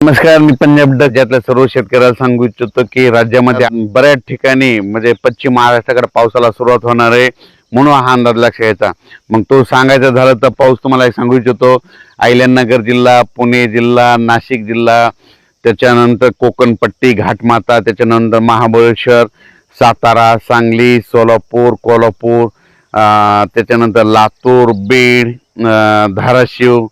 नमस्कार, मी पंजाब राज्यातल्या सर्व शेतकऱ्याला सांगू इच्छितो की राज्यामध्ये बऱ्याच ठिकाणी म्हणजे पश्चिम महाराष्ट्राकडे पावसाला सुरुवात होणार आहे, म्हणून हा अंदाज लक्षात घ्यायचा. मग तो सांगायचा झालं तर पाऊस तुम्हाला एक सांगू इच्छितो. अहिल्यानगर जिल्हा, पुणे जिल्हा, नाशिक जिल्हा, त्याच्यानंतर कोकण पट्टी, घाटमाता, त्याच्यानंतर महाबळेश्वर, सातारा, सांगली, सोलापूर, कोल्हापूर, त्याच्यानंतर लातूर, बीड, धाराशिव,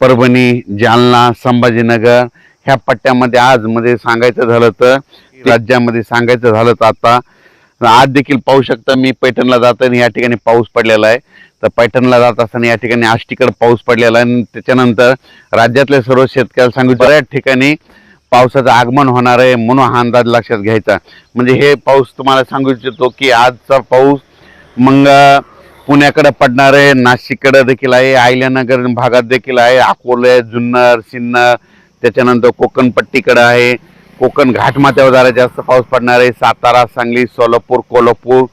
परभणी, जालना, संभाजीनगर ह्या पट्ट्यामध्ये आज म्हणजे सांगायचं झालं तर राज्यामध्ये सांगायचं झालं तर आता आज देखील पाहू शकता. मी पैठणला जाताना या ठिकाणी पाऊस पडलेला आहे. तर पैठणला जात असताना या ठिकाणी आष्टीकडे पाऊस पडलेला आहे. त्याच्यानंतर राज्यातल्या सर्व शेतकऱ्याला सांगू बऱ्याच ठिकाणी पावसाचं आगमन होणार आहे, म्हणून हा अंदाज लक्षात घ्यायचा. म्हणजे हे पाऊस तुम्हाला सांगू इच्छितो की आजचा पाऊस मग पुण्याकडे पडणार आहे, नाशिककडे देखील आहे, अहिल्यानगर भागात देखील आहे, अकोले, जुन्नर, सिन्नर, त्याच्यानंतर कोकण पट्टीकडे आहे, कोकण घाटमाथ्यावर जरा जास्त पाऊस पडणार आहे, सातारा, सांगली, सोलापूर, कोल्हापूर,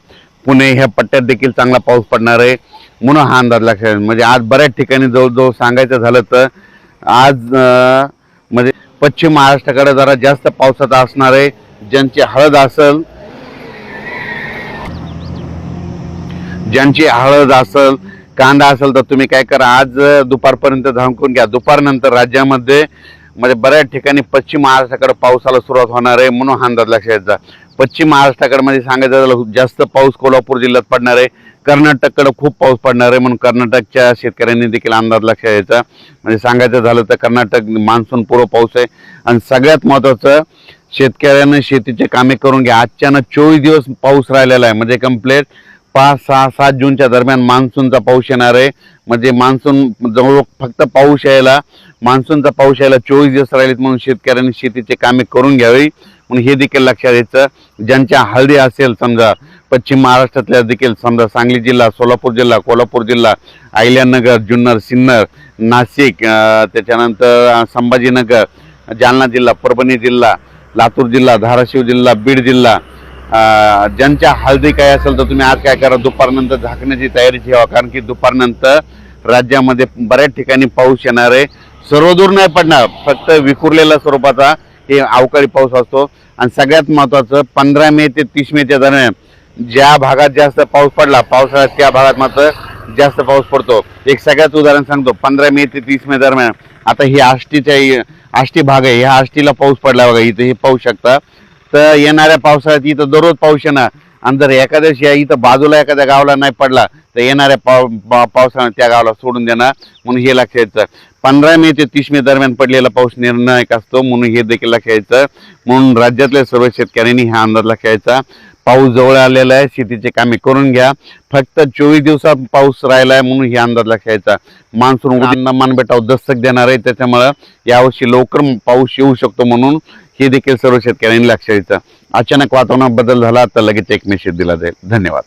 पुणे ह्या पट्ट्यात देखील चांगला पाऊस पडणार आहे, म्हणून हा अंदाज लक्षात. म्हणजे आज बऱ्याच ठिकाणी जवळजवळ सांगायचं झालं तर आज म्हणजे पश्चिम महाराष्ट्राकडे जरा जास्त पावसाचा असणार आहे. ज्यांची हळद असेल, ज्यांची हळद असेल, कांदा असेल, तर तुम्ही काय करा, आज दुपारपर्यंत झाकून घ्या. दुपारनंतर राज्यामध्ये म्हणजे बऱ्याच ठिकाणी पश्चिम महाराष्ट्राकडे पावसाला सुरुवात होणार आहे, म्हणून हा अंदाज लक्षात घ्यायचा. पश्चिम महाराष्ट्राकडे म्हणजे सांगायचं झालं जास्त पाऊस कोल्हापूर जिल्ह्यात पडणार आहे, कर्नाटककडे खूप पाऊस पडणार आहे, म्हणून कर्नाटकच्या शेतकऱ्यांनी देखील अंदाज लक्षात घ्यायचा. म्हणजे सांगायचं झालं तर कर्नाटक मान्सून पूर्व पाऊस आहे. आणि सगळ्यात महत्त्वाचं, शेतकऱ्यांना शेतीचे कामे करून घ्या. आजच्यानं 24 दिवस पाऊस राहिलेला आहे. म्हणजे कंप्लीट 5, 6, 7 जूनच्या दरम्यान मान्सूनचा पाऊस येणार आहे. म्हणजे मान्सून जवळ फक्त मान्सूनचा पाऊस यायला 24 दिवस राहिलेत, म्हणून शेतकऱ्यांनी शेतीचे कामे करून घ्यावी, म्हणून हे देखील लक्षात घ्यायचं. ज्यांच्या हळदी असेल समजा पश्चिम महाराष्ट्रातल्या देखील समजा सांगली जिल्हा, सोलापूर जिल्हा, कोल्हापूर जिल्हा, अहिल्यानगर, जुन्नर, सिन्नर, नाशिक, त्याच्यानंतर संभाजीनगर, जालना जिल्हा, परभणी जिल्हा, लातूर जिल्हा, धाराशिव जिल्हा, बीड जिल्हा, ज्यांच्या हळदी काय असेल तर तुम्ही आज काय करा, दुपारनंतर झाकण्याची तयारी ठेवा. कारण की दुपारनंतर राज्यामध्ये बऱ्याच ठिकाणी पाऊस येणार आहे. सर्वदूर नाही पडणार, फक्त विखुरलेल्या स्वरूपाचा हे अवकाळी पाऊस असतो. आणि सगळ्यात महत्त्वाचं, 15 मे ते 30 मेच्या दरम्यान ज्या भागात जास्त पाऊस पडला पावसाळ्यात, त्या भागात मात्र जास्त पाऊस पडतो. एक सगळ्याच उदाहरण सांगतो. 15 मे ते 30 मे दरम्यान आता ही आष्टी भाग आहे, ह्या आष्टीला पाऊस पडला बघा, इथं हे पाहू शकता. तर येणाऱ्या पावसाळ्यात इथं दररोज पाऊस येणार. आणि जर एखाद्या इथं बाजूला एखाद्या गावाला नाही पडला तर येणाऱ्या पावसाळ्यात त्या गावाला सोडून देणार, म्हणून हे लक्षात घ्यायचं. 15 मे ते 30 मे दरम्यान पडलेला पाऊस निर्णायक असतो, म्हणून हे देखील लक्षात घ्यायचं. म्हणून राज्यातल्या सर्व शेतकऱ्यांनी हा अंदाज लक्षात घ्यायचा. पाऊस जवळ आलेला आहे, शेतीचे कामे करून घ्या. फक्त 24 दिवसात पाऊस राहिला आहे, म्हणून हे अंदाज लक्षात घ्यायचा. मान्सून अंदमान बेटावर दस्तक देणार आहे, त्याच्यामुळं यावर्षी लवकर पाऊस येऊ शकतो, म्हणून हे देखील सर्व शेतकऱ्यांनी लक्षात घ्यायचं. अचानक वातावरणात बदल झाला तर लगेच एक मेसेज दिला जाईल. धन्यवाद.